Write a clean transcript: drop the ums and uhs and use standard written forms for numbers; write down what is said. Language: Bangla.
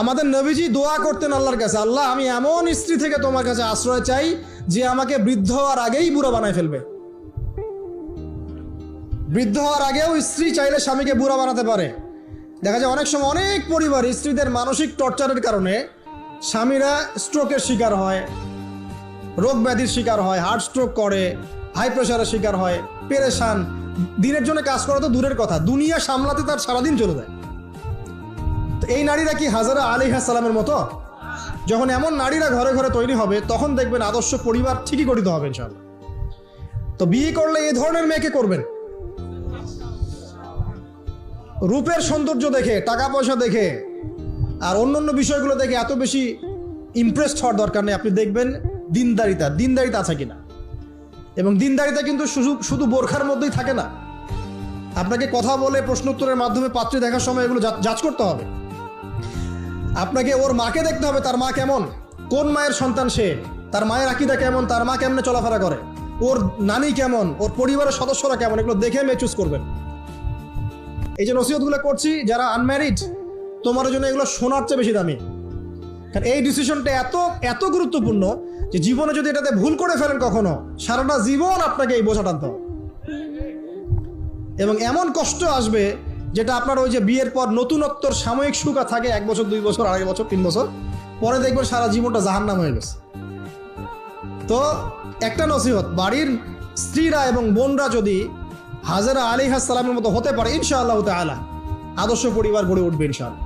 আমাদের নবীজি দোয়া করতেন আল্লাহর কাছে, আল্লাহ আমি এমন স্ত্রী থেকে তোমার কাছে আশ্রয় চাই যে আমাকে বৃদ্ধ হওয়ার আগেই বুড়া বানায় ফেলবে। বৃদ্ধ হওয়ার আগেও স্ত্রী চাইলে স্বামীকে বুড়া বানাতে পারে। দেখা যায় অনেক সময় অনেক পরিবার স্ত্রীদের মানসিক টর্চারের কারণে স্বামীরা স্ট্রোকের শিকার হয়, রোগ ব্যাধির শিকার হয়, হার্ট স্ট্রোক করে, হাই প্রেশারের শিকার হয়, পেরেশান। দিনের জন্য কাজ করা তো দূরের কথা, দুনিয়া সামলাতে তার সারাদিন চলে যায়। তো এই নারীরা কি হাজারা আলাইহিস সালামের মতো? যখন এমন নারীরা ঘরে ঘরে তৈরি হবে তখন দেখবেন আদর্শ পরিবার ঠিকই গঠিত হবে ইনশাআল্লাহ। তো বিয়ে করলে এই ধরনের মেয়েকে করবেন। রূপের সৌন্দর্য দেখে, টাকা পয়সা দেখে আর অন্যান্য বিষয়গুলো দেখে এত বেশি ইমপ্রেসড হওয়ার দরকার নেই। আপনি দেখবেন দিনদারিতা আছে কিনা। এবং দিনদারিতা কিন্তু শুধু বোরখার মধ্যেই থাকে না। আপনাকে কথা বলে প্রশ্ন উত্তরের মাধ্যমে পাত্রী দেখার সময় এগুলো যাচ করতে হবে। আপনাকে ওর মাকে দেখতে হবে, তার মা কেমন, কোন মায়ের সন্তান সে, তার মায়ের আকীদা কেমন, তার মা কেমনে চলাফেরা করে, ওর নানি কেমন, ওর পরিবারের সদস্যরা কেমন, এগুলো দেখে মেয়ে চুজ করবেন। এই যে নসিহতগুলো করছি, যারা আনম্যারিড তোমার জন্য এগুলো শোনার চেয়ে বেশি দামি। কারণ এই ডিসিশনটা এত গুরুত্বপূর্ণ যে জীবনে যদি এটাতে ভুল করে ফেলেন কখনো, সারাটা জীবন আপনাকে এই বোঝা টানতে হবে। এবং এমন কষ্ট আসবে যেটা আপনার ওই যে বিয়ের পর নতুনত্বর সাময়িক সুখ থাকে 1 বছর 2 বছর 2.5 বছর 3 বছর পরে দেখবেন সারা জীবনটা জাহান্নাম হয়ে গেছে। তো একটা নসিহত, বাড়ির স্ত্রীরা এবং বোনরা যদি হাজেরা আলাইহিস সালামের মতো হতে পারে ইনশাআল্লাহ তাআলা আদর্শ পরিবার গড়ে উঠবে ইনশাআল্লাহ।